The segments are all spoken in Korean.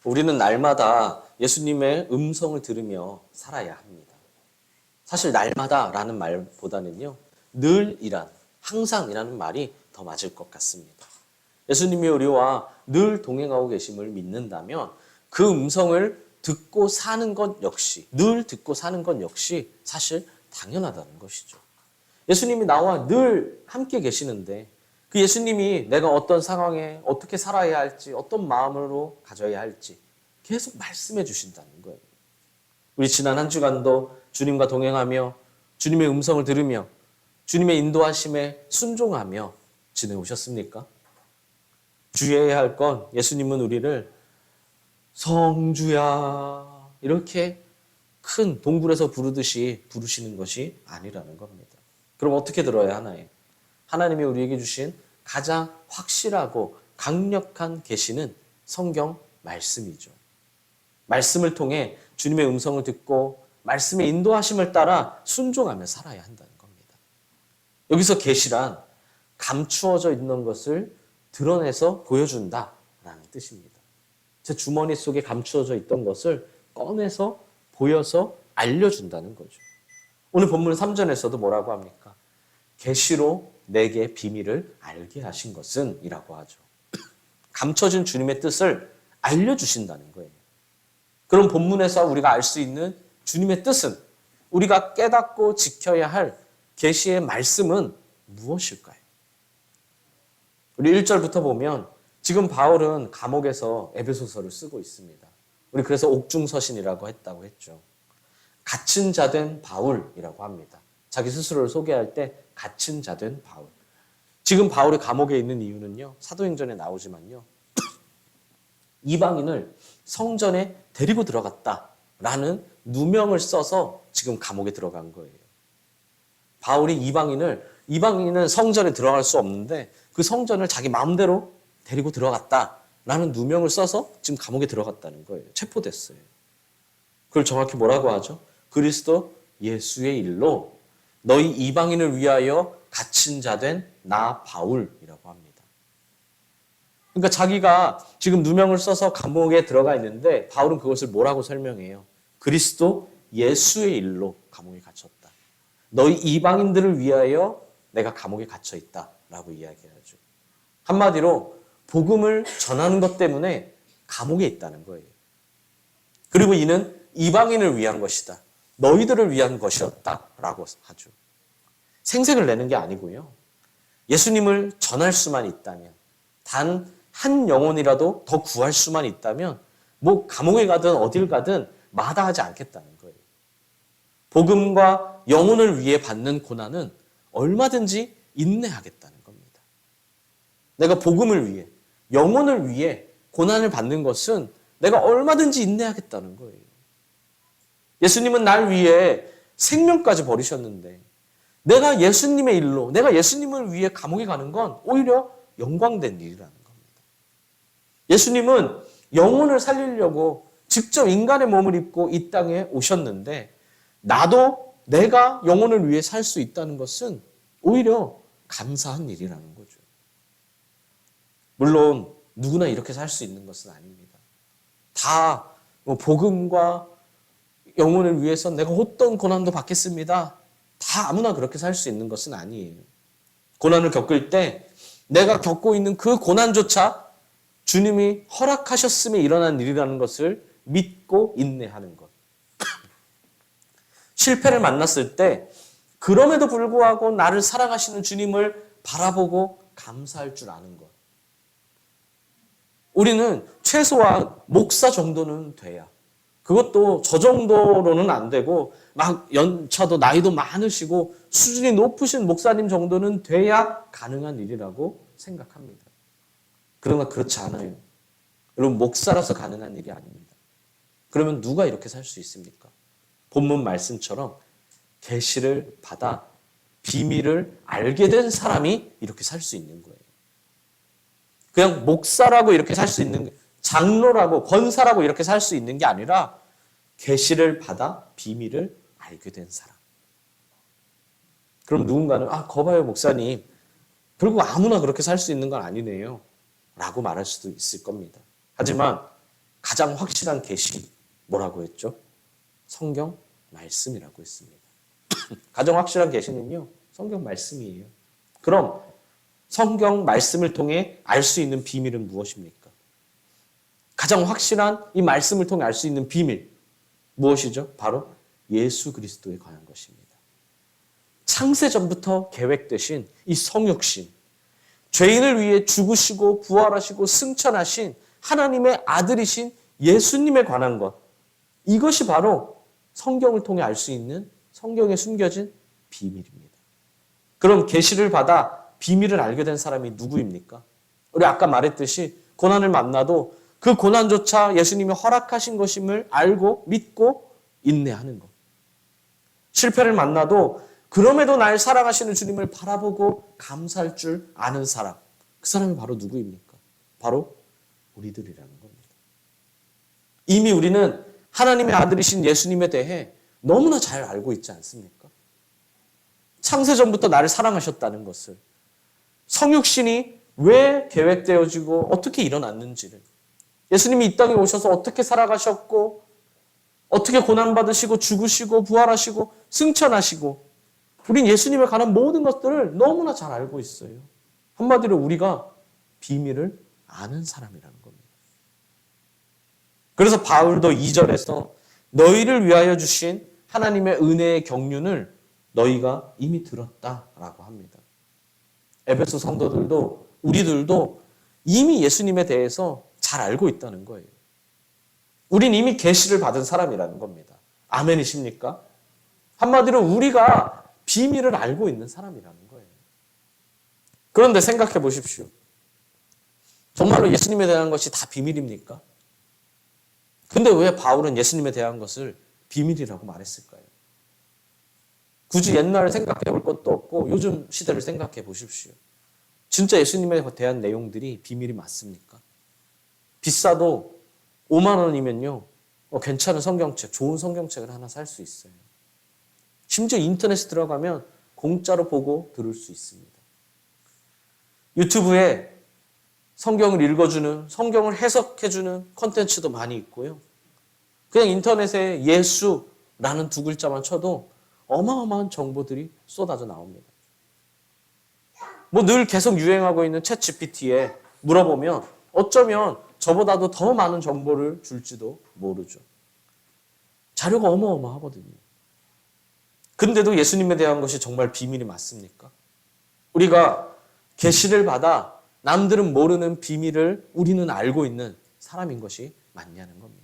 우리는 날마다 예수님의 음성을 들으며 살아야 합니다. 사실 날마다라는 말보다는요, 늘이란, 항상이라는 말이 더 맞을 것 같습니다. 예수님이 우리와 늘 동행하고 계심을 믿는다면 그 음성을 듣고 사는 것 역시, 늘 듣고 사는 것 역시 사실 당연하다는 것이죠. 예수님이 나와 늘 함께 계시는데 그 예수님이 내가 어떤 상황에 어떻게 살아야 할지, 어떤 마음으로 가져야 할지 계속 말씀해 주신다는 거예요. 우리 지난 한 주간도 주님과 동행하며 주님의 음성을 들으며 주님의 인도하심에 순종하며 지내오셨습니까? 주의해야 할 건 예수님은 우리를 성주야 이렇게 큰 동굴에서 부르듯이 부르시는 것이 아니라는 겁니다. 그럼 어떻게 들어야 하나요? 하나님이 우리에게 주신 가장 확실하고 강력한 계시는 성경 말씀이죠. 말씀을 통해 주님의 음성을 듣고 말씀의 인도하심을 따라 순종하며 살아야 한다는 겁니다. 여기서 계시란 감추어져 있는 것을 드러내서 보여준다라는 뜻입니다. 제 주머니 속에 감추어져 있던 것을 꺼내서 보여서 알려준다는 거죠. 오늘 본문 3절에서도 뭐라고 합니까? 계시로 내게 비밀을 알게 하신 것은 이라고 하죠. 감춰진 주님의 뜻을 알려주신다는 거예요. 그럼 본문에서 우리가 알 수 있는 주님의 뜻은, 우리가 깨닫고 지켜야 할 계시의 말씀은 무엇일까요? 우리 1절부터 보면 지금 바울은 감옥에서 에베소서를 쓰고 있습니다. 우리 그래서 옥중서신이라고 했죠. 갇힌 자 된 바울이라고 합니다. 자기 스스로를 소개할 때 갇힌 자 된 바울. 지금 바울이 감옥에 있는 이유는요, 사도행전에 나오지만요, 이방인을 성전에 데리고 들어갔다라는 누명을 써서 지금 감옥에 들어간 거예요. 바울이 이방인은 성전에 들어갈 수 없는데 그 성전을 자기 마음대로 데리고 들어갔다라는 누명을 써서 지금 감옥에 들어갔다는 거예요. 체포됐어요. 그걸 정확히 뭐라고 하죠? 그리스도 예수의 일로 너희 이방인을 위하여 갇힌 자 된 나 바울이라고 합니다. 그러니까 자기가 지금 누명을 써서 감옥에 들어가 있는데 바울은 그것을 뭐라고 설명해요? 그리스도 예수의 일로 감옥에 갇혔다. 너희 이방인들을 위하여 내가 감옥에 갇혀 있다라고 이야기하죠. 한마디로 복음을 전하는 것 때문에 감옥에 있다는 거예요. 그리고 이는 이방인을 위한 것이다. 너희들을 위한 것이었다라고 하죠. 생색을 내는 게 아니고요. 예수님을 전할 수만 있다면, 단 한 영혼이라도 더 구할 수만 있다면 뭐 감옥에 가든 어딜 가든 마다하지 않겠다는 거예요. 복음과 영혼을 위해 받는 고난은 얼마든지 인내하겠다는 겁니다. 내가 복음을 위해, 영혼을 위해 고난을 받는 것은 내가 얼마든지 인내하겠다는 거예요. 예수님은 날 위해 생명까지 버리셨는데 내가 예수님의 일로, 내가 예수님을 위해 감옥에 가는 건 오히려 영광된 일이라는 겁니다. 예수님은 영혼을 살리려고 직접 인간의 몸을 입고 이 땅에 오셨는데 나도 내가 영혼을 위해 살 수 있다는 것은 오히려 감사한 일이라는 거죠. 물론 누구나 이렇게 살 수 있는 것은 아닙니다. 다 복음과 영혼을 위해서 내가 어떤 고난도 받겠습니다. 다 아무나 그렇게 살 수 있는 것은 아니에요. 고난을 겪을 때 내가 겪고 있는 그 고난조차 주님이 허락하셨음에 일어난 일이라는 것을 믿고 인내하는 것. 실패를 만났을 때 그럼에도 불구하고 나를 사랑하시는 주님을 바라보고 감사할 줄 아는 것. 우리는 최소한 목사 정도는 돼야, 그것도 저 정도로는 안 되고 막 연차도 나이도 많으시고 수준이 높으신 목사님 정도는 돼야 가능한 일이라고 생각합니다. 그러나 그렇지 않아요. 여러분, 목사라서 가능한 일이 아닙니다. 그러면 누가 이렇게 살 수 있습니까? 본문 말씀처럼 계시를 받아 비밀을 알게 된 사람이 이렇게 살 수 있는 거예요. 그냥 목사라고 이렇게 살 수 있는, 장로라고 권사라고 이렇게 살 수 있는 게 아니라 계시를 받아 비밀을 알게 된 사람. 그럼 누군가는 거봐요 목사님, 결국 아무나 그렇게 살 수 있는 건 아니네요 라고 말할 수도 있을 겁니다. 하지만 가장 확실한 계시 뭐라고 했죠? 성경 말씀이라고 했습니다. 가장 확실한 계시는요, 성경 말씀이에요. 그럼 성경 말씀을 통해 알 수 있는 비밀은 무엇입니까? 가장 확실한 이 말씀을 통해 알 수 있는 비밀 무엇이죠? 바로 예수 그리스도에 관한 것입니다. 창세전부터 계획되신 이 성육신, 죄인을 위해 죽으시고 부활하시고 승천하신 하나님의 아들이신 예수님에 관한 것, 이것이 바로 성경을 통해 알 수 있는 성경에 숨겨진 비밀입니다. 그럼 계시를 받아 비밀을 알게 된 사람이 누구입니까? 우리 아까 말했듯이 고난을 만나도 그 고난조차 예수님이 허락하신 것임을 알고 믿고 인내하는 것. 실패를 만나도 그럼에도 날 사랑하시는 주님을 바라보고 감사할 줄 아는 사람. 그 사람이 바로 누구입니까? 바로 우리들이라는 겁니다. 이미 우리는 하나님의 아들이신 예수님에 대해 너무나 잘 알고 있지 않습니까? 창세전부터 나를 사랑하셨다는 것을, 성육신이 왜 계획되어지고 어떻게 일어났는지를, 예수님이 이 땅에 오셔서 어떻게 살아가셨고 어떻게 고난받으시고 죽으시고 부활하시고 승천하시고, 우린 예수님에 관한 모든 것들을 너무나 잘 알고 있어요. 한마디로 우리가 비밀을 아는 사람이라는 겁니다. 그래서 바울도 2절에서 너희를 위하여 주신 하나님의 은혜의 경륜을 너희가 이미 들었다라고 합니다. 에베소 성도들도 우리들도 이미 예수님에 대해서 잘 알고 있다는 거예요. 우린 이미 계시를 받은 사람이라는 겁니다. 아멘이십니까? 한마디로 우리가 비밀을 알고 있는 사람이라는 거예요. 그런데 생각해 보십시오. 정말로 예수님에 대한 것이 다 비밀입니까? 근데 왜 바울은 예수님에 대한 것을 비밀이라고 말했을까요? 굳이 옛날을 생각해 볼 것도 없고 요즘 시대를 생각해 보십시오. 진짜 예수님에 대한 내용들이 비밀이 맞습니까? 비싸도 5만 원이면요, 괜찮은 성경책, 좋은 성경책을 하나 살 수 있어요. 심지어 인터넷에 들어가면 공짜로 보고 들을 수 있습니다. 유튜브에 성경을 읽어주는, 성경을 해석해주는 콘텐츠도 많이 있고요. 그냥 인터넷에 예수라는 두 글자만 쳐도 어마어마한 정보들이 쏟아져 나옵니다. 뭐 늘 계속 유행하고 있는 챗 GPT에 물어보면 어쩌면 저보다도 더 많은 정보를 줄지도 모르죠. 자료가 어마어마하거든요. 근데도 예수님에 대한 것이 정말 비밀이 맞습니까? 우리가 계시를 받아 남들은 모르는 비밀을 우리는 알고 있는 사람인 것이 맞냐는 겁니다.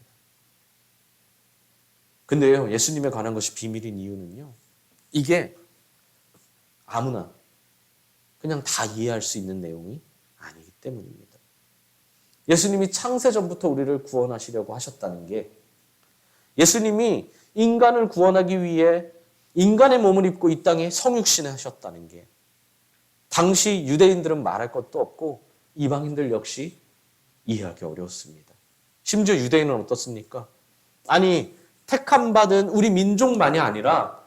근데요, 예수님에 관한 것이 비밀인 이유는요, 이게 아무나 그냥 다 이해할 수 있는 내용이 아니기 때문입니다. 예수님이 창세전부터 우리를 구원하시려고 하셨다는 게, 예수님이 인간을 구원하기 위해 인간의 몸을 입고 이 땅에 성육신을 하셨다는 게, 당시 유대인들은 말할 것도 없고 이방인들 역시 이해하기 어려웠습니다. 심지어 유대인은 어떻습니까? 아니, 택함받은 우리 민족만이 아니라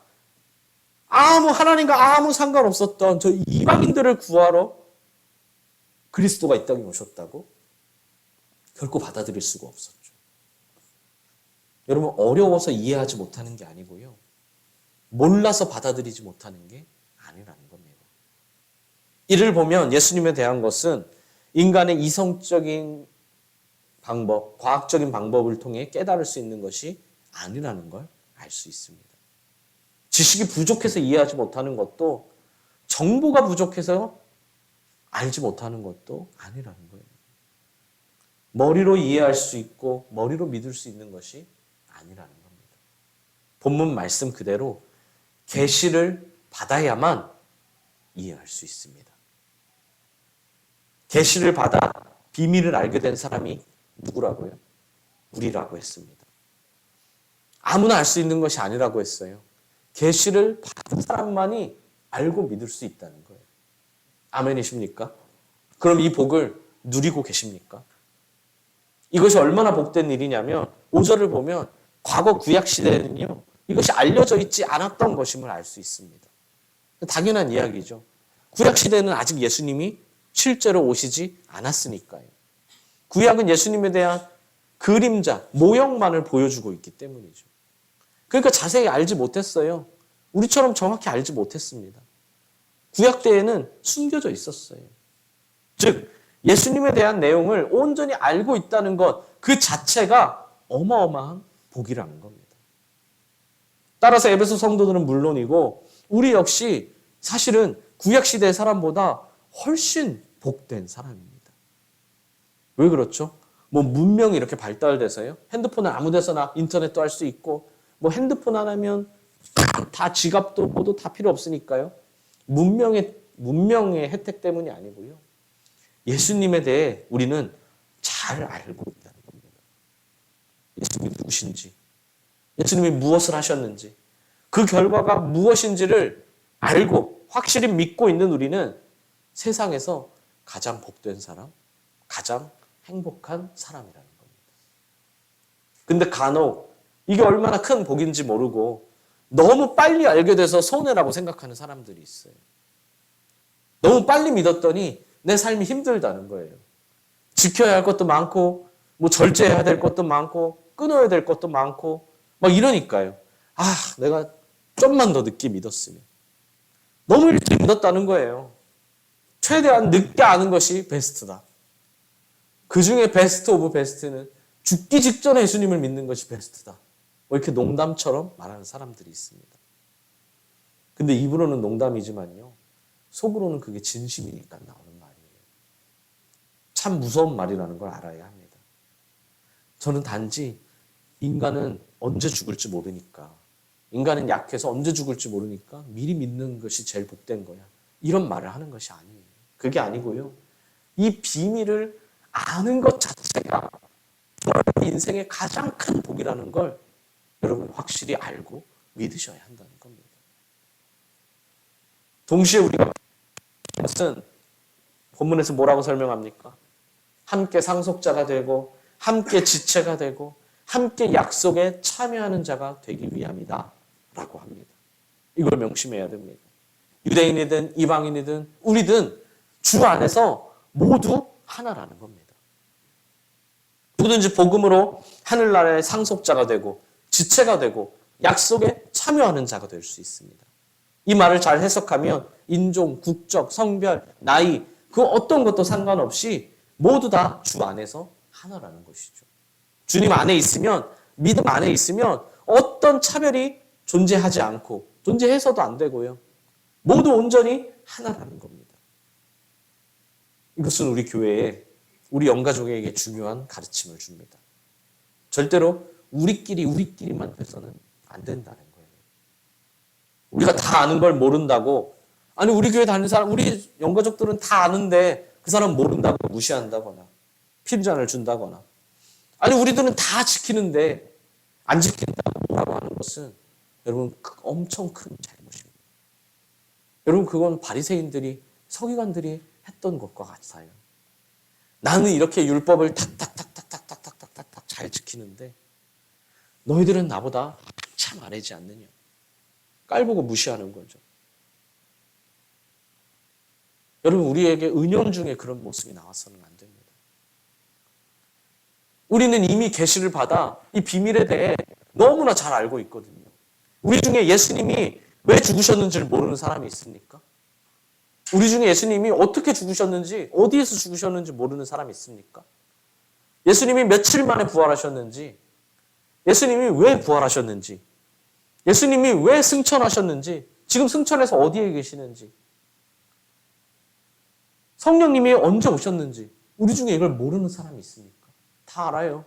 하나님과 아무 상관없었던 저 이방인들을 구하러 그리스도가 이 땅에 오셨다고? 결코 받아들일 수가 없었죠. 여러분, 어려워서 이해하지 못하는 게 아니고요, 몰라서 받아들이지 못하는 게 아니라는 겁니다. 이를 보면 예수님에 대한 것은 인간의 이성적인 방법, 과학적인 방법을 통해 깨달을 수 있는 것이 아니라는 걸 알 수 있습니다. 지식이 부족해서 이해하지 못하는 것도, 정보가 부족해서 알지 못하는 것도 아니라는 거예요. 머리로 이해할 수 있고 머리로 믿을 수 있는 것이 아니라는 겁니다. 본문 말씀 그대로 계시를 받아야만 이해할 수 있습니다. 계시를 받아 비밀을 알게 된 사람이 누구라고요? 우리라고 했습니다. 아무나 알 수 있는 것이 아니라고 했어요. 계시를 받은 사람만이 알고 믿을 수 있다는 거예요. 아멘이십니까? 그럼 이 복을 누리고 계십니까? 이것이 얼마나 복된 일이냐면 5절을 보면 과거 구약 시대에는요, 이것이 알려져 있지 않았던 것임을 알 수 있습니다. 당연한 이야기죠. 구약 시대는 아직 예수님이 실제로 오시지 않았으니까요. 구약은 예수님에 대한 그림자, 모형만을 보여주고 있기 때문이죠. 그러니까 자세히 알지 못했어요. 우리처럼 정확히 알지 못했습니다. 구약 때에는 숨겨져 있었어요. 즉 예수님에 대한 내용을 온전히 알고 있다는 것 그 자체가 어마어마한 복이라는 겁니다. 따라서 에베소 성도들은 물론이고 우리 역시 사실은 구약 시대의 사람보다 훨씬 복된 사람입니다. 왜 그렇죠? 뭐 문명이 이렇게 발달돼서요. 핸드폰을 아무 데서나 인터넷도 할 수 있고 뭐 핸드폰 하나면 다 지갑도 뭐도 다 필요 없으니까요. 문명의 혜택 때문이 아니고요. 예수님에 대해 우리는 잘 알고 있다는 겁니다. 예수님이 누구신지, 예수님이 무엇을 하셨는지, 그 결과가 무엇인지를 알고 확실히 믿고 있는 우리는 세상에서 가장 복된 사람, 가장 행복한 사람이라는 겁니다. 근데 간혹 이게 얼마나 큰 복인지 모르고 너무 빨리 알게 돼서 손해라고 생각하는 사람들이 있어요. 너무 빨리 믿었더니 내 삶이 힘들다는 거예요. 지켜야 할 것도 많고 뭐 절제해야 될 것도 많고 끊어야 될 것도 많고 막 이러니까요. 아, 내가 좀만 더 늦게 믿었으면. 너무 일찍 믿었다는 거예요. 최대한 늦게 아는 것이 베스트다. 그 중에 베스트 오브 베스트는 죽기 직전에 예수님을 믿는 것이 베스트다. 뭐 이렇게 농담처럼 말하는 사람들이 있습니다. 근데 입으로는 농담이지만요. 속으로는 그게 진심이니까 나오는 말이에요. 참 무서운 말이라는 걸 알아야 합니다. 저는 단지 인간은 언제 죽을지 모르니까, 인간은 약해서 언제 죽을지 모르니까 미리 믿는 것이 제일 복된 거야. 이런 말을 하는 것이 아니에요. 그게 아니고요. 이 비밀을 아는 것 자체가 인생의 가장 큰 복이라는 걸 여러분 확실히 알고 믿으셔야 한다는 겁니다. 동시에 우리가 것은 본문에서 뭐라고 설명합니까? 함께 상속자가 되고 함께 지체가 되고 함께 약속에 참여하는 자가 되기 위함이다 라고 합니다. 이걸 명심해야 됩니다. 유대인이든 이방인이든 우리든 주 안에서 모두 하나라는 겁니다. 누구든지 복음으로 하늘나라의 상속자가 되고 지체가 되고 약속에 참여하는 자가 될 수 있습니다. 이 말을 잘 해석하면 인종, 국적, 성별, 나이 그 어떤 것도 상관없이 모두 다 주 안에서 하나라는 것이죠. 주님 안에 있으면, 믿음 안에 있으면 어떤 차별이 존재하지 않고 존재해서도 안 되고요. 모두 온전히 하나라는 겁니다. 이것은 우리 교회에 우리 영가족에게 중요한 가르침을 줍니다. 절대로 우리끼리만 해서는 안 된다는 거예요. 우리가 다 아는 걸 모른다고, 아니 우리 교회 다니는 사람, 우리 영가족들은 다 아는데 그 사람 모른다고 무시한다거나 핀잔을 준다거나, 아니 우리들은 다 지키는데 안 지킨다고 하는 것은 여러분 엄청 큰 잘못입니다. 여러분 그건 바리새인들이 서기관들이 했던 것과 같아요. 나는 이렇게 율법을 탁탁탁탁탁탁탁탁탁 잘 지키는데 너희들은 나보다 참 안 하지 않느냐. 깔보고 무시하는 거죠. 여러분 우리에게 은연 중에 그런 모습이 나와서는 안 됩니다. 우리는 이미 계시를 받아 이 비밀에 대해 너무나 잘 알고 있거든요. 우리 중에 예수님이 왜 죽으셨는지를 모르는 사람이 있습니까? 우리 중에 예수님이 어떻게 죽으셨는지, 어디에서 죽으셨는지 모르는 사람이 있습니까? 예수님이 며칠 만에 부활하셨는지, 예수님이 왜 부활하셨는지, 예수님이 왜 승천하셨는지, 지금 승천해서 어디에 계시는지, 성령님이 언제 오셨는지 우리 중에 이걸 모르는 사람이 있습니까? 다 알아요.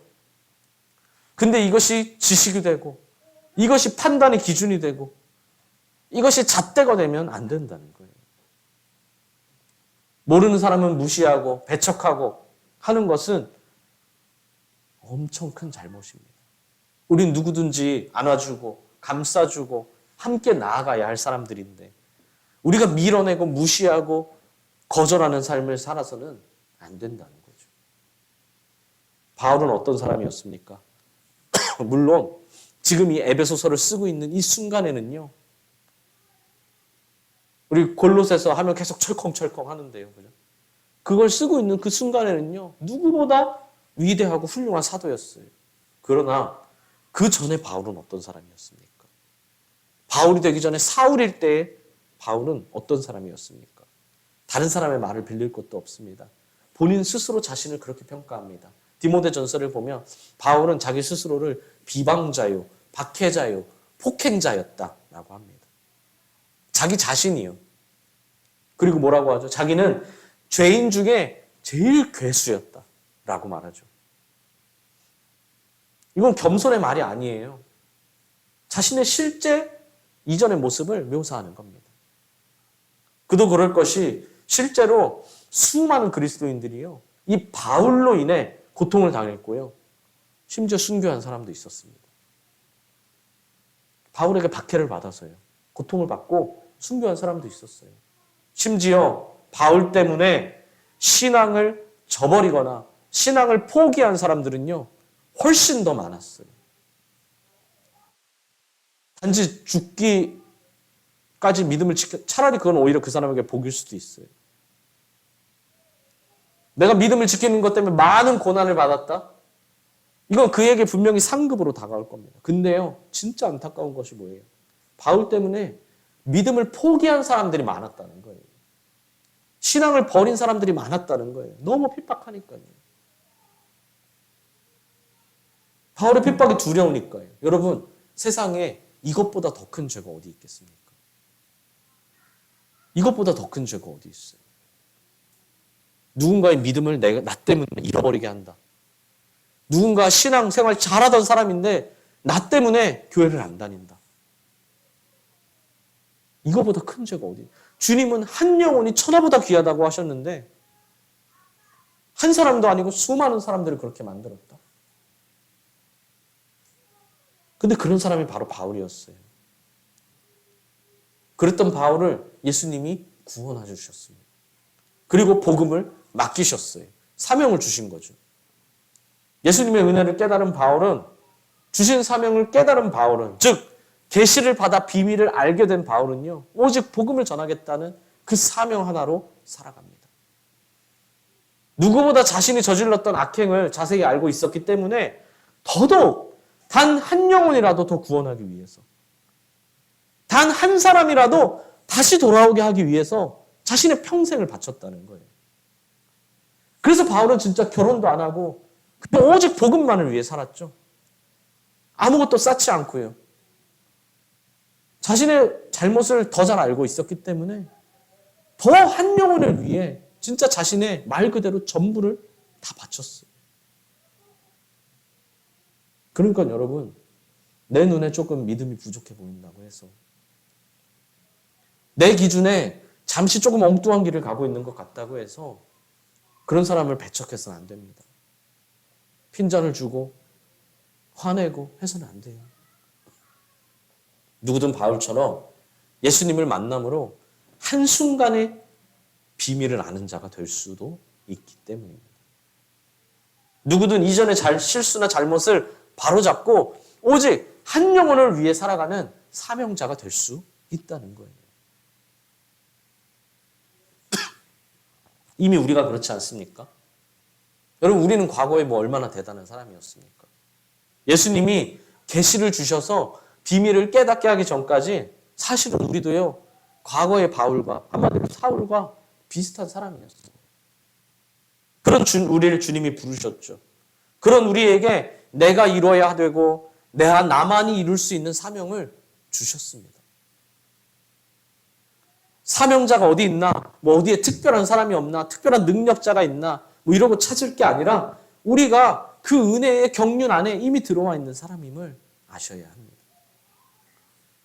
근데 이것이 지식이 되고 이것이 판단의 기준이 되고 이것이 잣대가 되면 안 된다는 거예요. 모르는 사람은 무시하고 배척하고 하는 것은 엄청 큰 잘못입니다. 우린 누구든지 안아주고 감싸주고 함께 나아가야 할 사람들인데 우리가 밀어내고 무시하고 거절하는 삶을 살아서는 안 된다는 거죠. 바울은 어떤 사람이었습니까? 물론 지금 이 에베소서를 쓰고 있는 이 순간에는요. 우리 골로새서 하면 계속 철컹철컹 하는데요. 그죠? 그걸 쓰고 있는 그 순간에는요. 누구보다 위대하고 훌륭한 사도였어요. 그러나 그 전에 바울은 어떤 사람이었습니까? 바울이 되기 전에 사울일 때 바울은 어떤 사람이었습니까? 다른 사람의 말을 빌릴 것도 없습니다. 본인 스스로 자신을 그렇게 평가합니다. 디모데전서를 보면 바울은 자기 스스로를 비방자요, 박해자요, 폭행자였다라고 합니다. 자기 자신이요. 그리고 뭐라고 하죠? 자기는 죄인 중에 제일 괴수였다라고 말하죠. 이건 겸손의 말이 아니에요. 자신의 실제 이전의 모습을 묘사하는 겁니다. 그도 그럴 것이 실제로 수많은 그리스도인들이요, 이 바울로 인해 고통을 당했고요, 심지어 순교한 사람도 있었습니다. 바울에게 박해를 받아서요, 고통을 받고 순교한 사람도 있었어요. 심지어 바울 때문에 신앙을 저버리거나 신앙을 포기한 사람들은요, 훨씬 더 많았어요. 단지 죽기까지 믿음을 지켜, 차라리 그건 오히려 그 사람에게 복일 수도 있어요. 내가 믿음을 지키는 것 때문에 많은 고난을 받았다? 이건 그에게 분명히 상급으로 다가올 겁니다. 근데요, 진짜 안타까운 것이 뭐예요? 바울 때문에 믿음을 포기한 사람들이 많았다는 거예요. 신앙을 버린 사람들이 많았다는 거예요. 너무 핍박하니까요. 바울의 핍박이 두려우니까요. 여러분, 세상에 이것보다 더 큰 죄가 어디 있겠습니까? 이것보다 더 큰 죄가 어디 있어요? 누군가의 믿음을 나 때문에 잃어버리게 한다. 누군가 신앙생활 잘하던 사람인데 나 때문에 교회를 안 다닌다. 이거보다 큰 죄가 어디? 주님은 한 영혼이 천하보다 귀하다고 하셨는데 한 사람도 아니고 수많은 사람들을 그렇게 만들었다. 근데 그런 사람이 바로 바울이었어요. 그랬던 바울을 예수님이 구원해 주셨습니다. 그리고 복음을 맡기셨어요. 사명을 주신 거죠. 예수님의 은혜를 깨달은 바울은, 주신 사명을 깨달은 바울은, 즉 계시를 받아 비밀을 알게 된 바울은요, 오직 복음을 전하겠다는 그 사명 하나로 살아갑니다. 누구보다 자신이 저질렀던 악행을 자세히 알고 있었기 때문에 더더욱 단 한 영혼이라도 더 구원하기 위해서, 단 한 사람이라도 다시 돌아오게 하기 위해서 자신의 평생을 바쳤다는 거예요. 그래서 바울은 진짜 결혼도 안 하고 그냥 오직 복음만을 위해 살았죠. 아무것도 쌓지 않고요. 자신의 잘못을 더 잘 알고 있었기 때문에 더 한 영혼을 위해 진짜 자신의 말 그대로 전부를 다 바쳤어요. 그러니까 여러분, 내 눈에 조금 믿음이 부족해 보인다고 해서, 내 기준에 잠시 조금 엉뚱한 길을 가고 있는 것 같다고 해서 그런 사람을 배척해서는 안 됩니다. 핀잔을 주고 화내고 해서는 안 돼요. 누구든 바울처럼 예수님을 만남으로 한순간에 비밀을 아는 자가 될 수도 있기 때문입니다. 누구든 이전의 실수나 잘못을 바로잡고 오직 한 영혼을 위해 살아가는 사명자가 될 수 있다는 거예요. 이미 우리가 그렇지 않습니까? 여러분, 우리는 과거에 뭐 얼마나 대단한 사람이었습니까? 예수님이 계시를 주셔서 비밀을 깨닫게 하기 전까지 사실은 우리도요, 과거의 바울과, 한마디로 사울과 비슷한 사람이었어요. 그런 우리를 주님이 부르셨죠. 그런 우리에게 내가 이루어야 되고 나만이 이룰 수 있는 사명을 주셨습니다. 사명자가 어디 있나, 뭐 어디에 특별한 사람이 없나, 특별한 능력자가 있나, 뭐 이러고 찾을 게 아니라 우리가 그 은혜의 경륜 안에 이미 들어와 있는 사람임을 아셔야 합니다.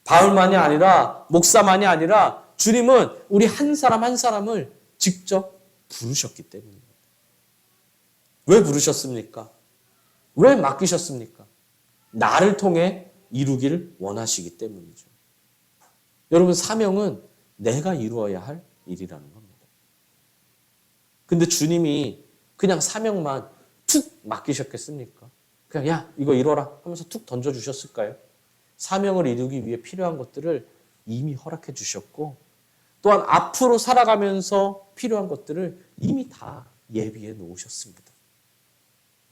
바울만이 아니라, 목사만이 아니라 주님은 우리 한 사람 한 사람을 직접 부르셨기 때문입니다. 왜 부르셨습니까? 왜 맡기셨습니까? 나를 통해 이루기를 원하시기 때문이죠. 여러분, 사명은 내가 이루어야 할 일이라는 겁니다. 근데 주님이 그냥 사명만 툭 맡기셨겠습니까? 그냥 야, 이거 이뤄라 하면서 툭 던져주셨을까요? 사명을 이루기 위해 필요한 것들을 이미 허락해 주셨고, 또한 앞으로 살아가면서 필요한 것들을 이미 다 예비해 놓으셨습니다.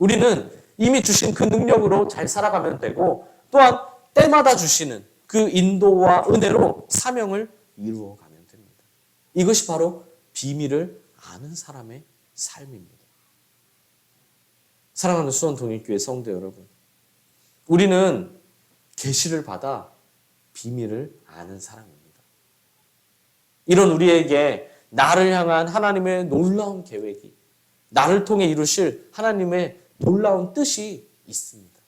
우리는 이미 주신 그 능력으로 잘 살아가면 되고 또한 때마다 주시는 그 인도와 은혜로 사명을 이루어가면 됩니다. 이것이 바로 비밀을 아는 사람의 삶입니다. 사랑하는 수원동일교회 성도 여러분, 우리는 계시를 받아 비밀을 아는 사람입니다. 이런 우리에게 나를 향한 하나님의 놀라운 계획이, 나를 통해 이루실 하나님의 놀라운 뜻이 있습니다.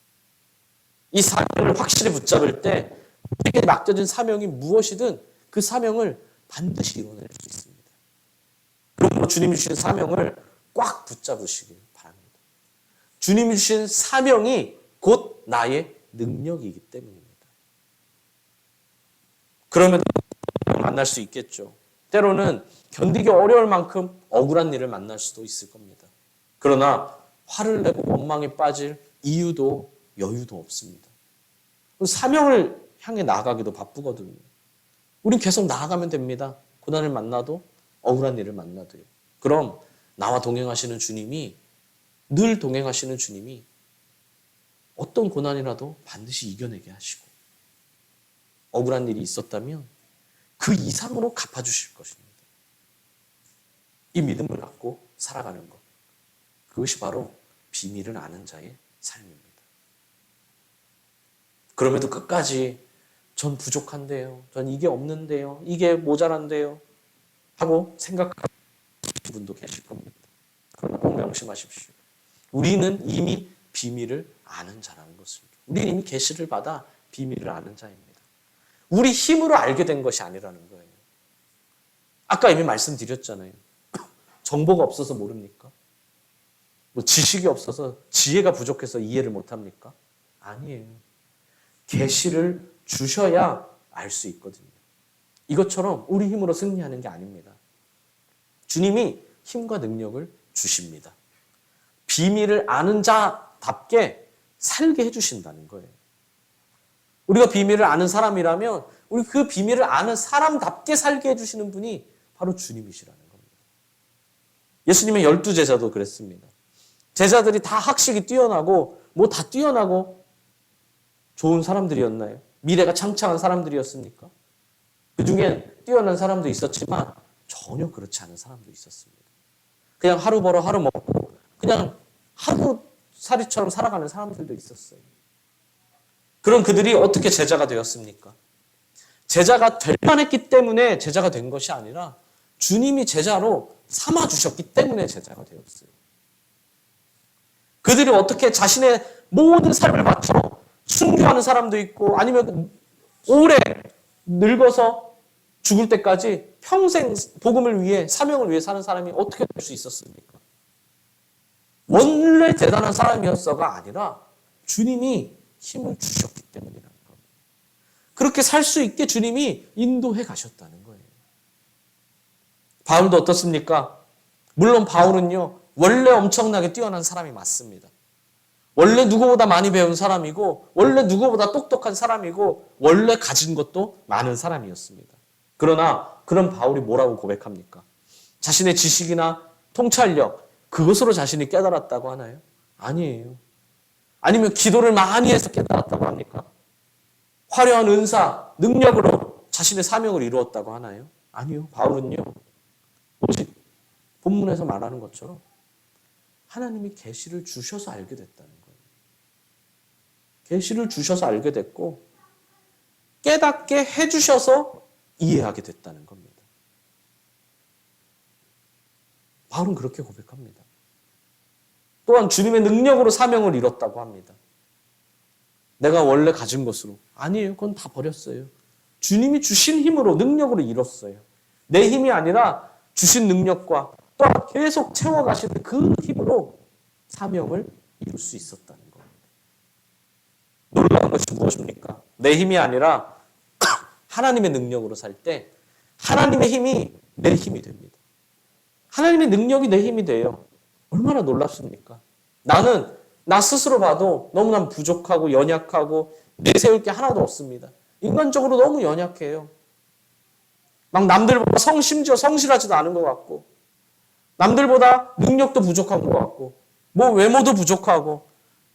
이 사명을 확실히 붙잡을 때 우리에게 맡겨진 사명이 무엇이든 그 사명을 반드시 이뤄낼 수 있습니다. 그러므로 주님이 주신 사명을 꽉 붙잡으시길 바랍니다. 주님이 주신 사명이 곧 나의 능력이기 때문입니다. 그럼에도 만날 수 있겠죠. 때로는 견디기 어려울 만큼 억울한 일을 만날 수도 있을 겁니다. 그러나 화를 내고 원망에 빠질 이유도 여유도 없습니다. 사명을 향해 나아가기도 바쁘거든요. 우린 계속 나아가면 됩니다. 고난을 만나도 억울한 일을 만나도요. 그럼 나와 동행하시는 주님이, 늘 동행하시는 주님이 어떤 고난이라도 반드시 이겨내게 하시고 억울한 일이 있었다면 그 이상으로 갚아주실 것입니다. 이 믿음을 갖고 살아가는 것, 그것이 바로 비밀을 아는 자의 삶입니다. 그럼에도 끝까지 전 부족한데요, 전 이게 없는데요, 이게 모자란데요 하고 생각하는 분도 계실 겁니다. 그러나 꼭 명심하십시오. 우리는 이미 비밀을 아는 자라는 것을, 우리는 이미 계시를 받아 비밀을 아는 자입니다. 우리 힘으로 알게 된 것이 아니라는 거예요. 아까 이미 말씀드렸잖아요. 정보가 없어서 모릅니까? 뭐 지식이 없어서, 지혜가 부족해서 이해를 못합니까? 아니에요. 계시를 주셔야 알 수 있거든요. 이것처럼 우리 힘으로 승리하는 게 아닙니다. 주님이 힘과 능력을 주십니다. 비밀을 아는 자답게 살게 해주신다는 거예요. 우리가 비밀을 아는 사람이라면 우리 그 비밀을 아는 사람답게 살게 해주시는 분이 바로 주님이시라는 겁니다. 예수님의 12제자도 그랬습니다. 제자들이 다 학식이 뛰어나고 뭐 다 뛰어나고 좋은 사람들이었나요? 미래가 창창한 사람들이었습니까? 그 중엔 뛰어난 사람도 있었지만 전혀 그렇지 않은 사람도 있었습니다. 그냥 하루 벌어 하루 먹고 그냥 하루살이처럼 살아가는 사람들도 있었어요. 그럼 그들이 어떻게 제자가 되었습니까? 제자가 될 만했기 때문에 제자가 된 것이 아니라 주님이 제자로 삼아주셨기 때문에 제자가 되었어요. 그들이 어떻게 자신의 모든 삶을 바쳐 순교하는 사람도 있고 아니면 오래 늙어서 죽을 때까지 평생 복음을 위해, 사명을 위해 사는 사람이 어떻게 될 수 있었습니까? 원래 대단한 사람이었어가 아니라 주님이 힘을 주셨기 때문이라는 겁니다. 그렇게 살 수 있게 주님이 인도해 가셨다는 거예요. 바울도 어떻습니까? 물론 바울은요, 원래 엄청나게 뛰어난 사람이 맞습니다. 원래 누구보다 많이 배운 사람이고, 원래 누구보다 똑똑한 사람이고, 원래 가진 것도 많은 사람이었습니다. 그러나 그런 바울이 뭐라고 고백합니까? 자신의 지식이나 통찰력, 그것으로 자신이 깨달았다고 하나요? 아니에요. 아니면 기도를 많이 해서 깨달았다고 합니까? 화려한 은사, 능력으로 자신의 사명을 이루었다고 하나요? 아니요. 바울은요, 오직 본문에서 말하는 것처럼 하나님이 계시를 주셔서 알게 됐다는 거예요. 계시를 주셔서 알게 됐고 깨닫게 해주셔서 이해하게 됐다는 겁니다. 바울은 그렇게 고백합니다. 또한 주님의 능력으로 사명을 이뤘다고 합니다. 내가 원래 가진 것으로. 아니에요. 그건 다 버렸어요. 주님이 주신 힘으로, 능력으로 이뤘어요. 내 힘이 아니라 주신 능력과 또한 계속 채워가시는 그 힘으로 사명을 이룰 수 있었다는 겁니다. 놀라운 것이 무엇입니까? 내 힘이 아니라 하나님의 능력으로 살 때 하나님의 힘이 내 힘이 됩니다. 하나님의 능력이 내 힘이 돼요. 얼마나 놀랍습니까? 나는 나 스스로 봐도 너무나 부족하고 연약하고 내세울 게 하나도 없습니다. 인간적으로 너무 연약해요. 막 남들보다 심지어 성실하지도 않은 것 같고 남들보다 능력도 부족한 것 같고 뭐 외모도 부족하고,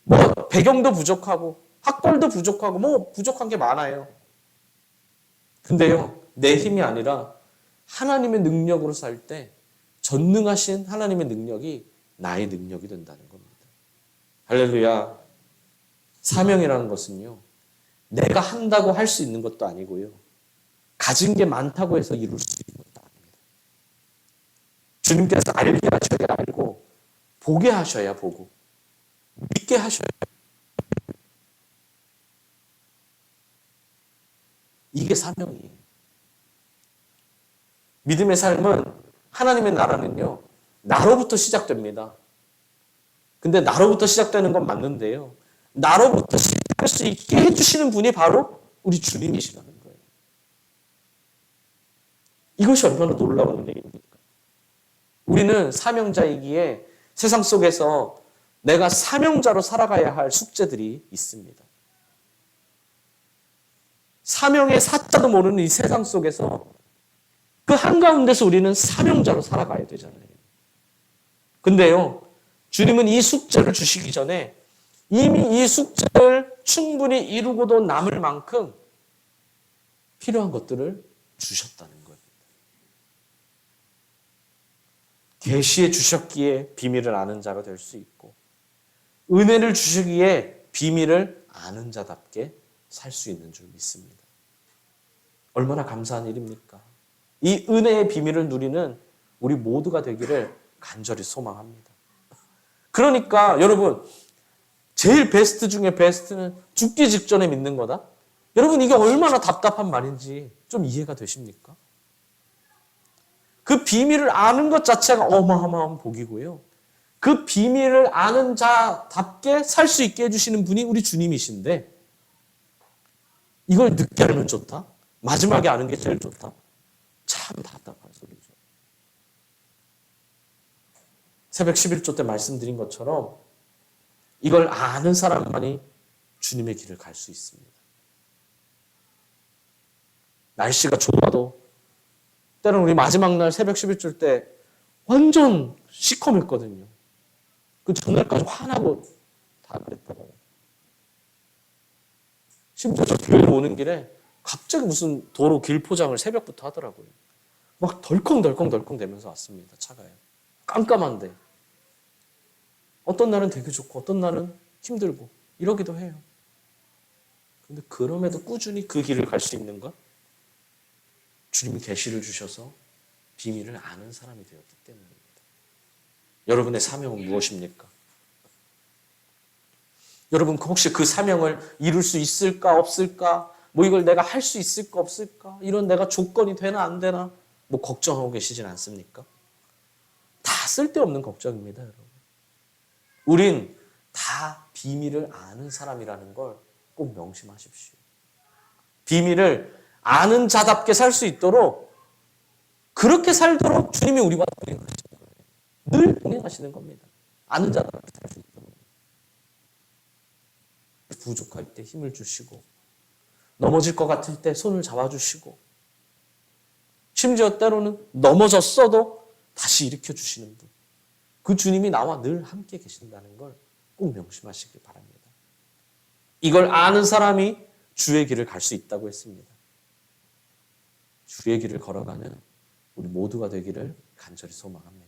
뭐 배경도 부족하고, 학벌도 부족하고, 뭐 부족한 게 많아요. 근데요, 내 힘이 아니라 하나님의 능력으로 살 때 전능하신 하나님의 능력이 나의 능력이 된다는 겁니다. 할렐루야. 사명이라는 것은요, 내가 한다고 할 수 있는 것도 아니고요, 가진 게 많다고 해서 이룰 수 있는 것도 아닙니다. 주님께서 알게 하셔야 알고, 보게 하셔야 보고, 믿게 하셔야. 이게 사명이에요. 믿음의 삶은, 하나님의 나라는요, 나로부터 시작됩니다. 근데 나로부터 시작되는 건 맞는데요, 나로부터 시작할 수 있게 해주시는 분이 바로 우리 주님이시라는 거예요. 이것이 얼마나 놀라운 일입니까? 우리는 사명자이기에 세상 속에서 내가 사명자로 살아가야 할 숙제들이 있습니다. 사명의 사자도 모르는 이 세상 속에서 그 한가운데서 우리는 사명자로 살아가야 되잖아요. 근데요, 주님은 이 숙제를 주시기 전에 이미 이 숙제를 충분히 이루고도 남을 만큼 필요한 것들을 주셨다는 거예요. 계시해 주셨기에 비밀을 아는 자가 될 수 있고, 은혜를 주시기에 비밀을 아는 자답게 살 수 있는 줄 믿습니다. 얼마나 감사한 일입니까? 이 은혜의 비밀을 누리는 우리 모두가 되기를 간절히 소망합니다. 그러니까 여러분, 제일 베스트 중에 베스트는 죽기 직전에 믿는 거다? 여러분, 이게 얼마나 답답한 말인지 좀 이해가 되십니까? 그 비밀을 아는 것 자체가 어마어마한 복이고요, 그 비밀을 아는 자답게 살 수 있게 해주시는 분이 우리 주님이신데, 이걸 늦게 알면 좋다? 마지막에 아는 게 제일 좋다? 참 답답한 소리죠. 새벽 11조 때 말씀드린 것처럼 이걸 아는 사람만이 주님의 길을 갈 수 있습니다. 날씨가 좋아도, 때로는 우리 마지막 날 새벽 11조 때 완전 시커맸거든요. 그 전날까지 화나고 다 그랬다고요. 심지어 저 교회 오는 길에 갑자기 무슨 도로 길 포장을 새벽부터 하더라고요. 막 덜컹덜컹 되면서 왔습니다. 차가요. 깜깜한데. 어떤 날은 되게 좋고 어떤 날은 힘들고 이러기도 해요. 근데 그럼에도 꾸준히 그 길을 갈 수 있는 것, 주님이 계시를 주셔서 비밀을 아는 사람이 되었기 때문입니다. 여러분의 사명은 무엇입니까? 여러분, 혹시 그 사명을 이룰 수 있을까 없을까, 뭐 이걸 내가 할 수 있을까 없을까, 이런 내가 조건이 되나 안 되나 뭐 걱정하고 계시진 않습니까? 다 쓸데없는 걱정입니다, 여러분. 우린 다 비밀을 아는 사람이라는 걸 꼭 명심하십시오. 비밀을 아는 자답게 살 수 있도록, 그렇게 살도록 주님이 우리와 동행하시는 거예요. 늘 동행하시는 겁니다. 아는 자답게 살 수 있도록. 부족할 때 힘을 주시고, 넘어질 것 같을 때 손을 잡아주시고, 심지어 때로는 넘어졌어도 다시 일으켜 주시는 분, 그 주님이 나와 늘 함께 계신다는 걸 꼭 명심하시길 바랍니다. 이걸 아는 사람이 주의 길을 갈 수 있다고 했습니다. 주의 길을 걸어가는 우리 모두가 되기를 간절히 소망합니다.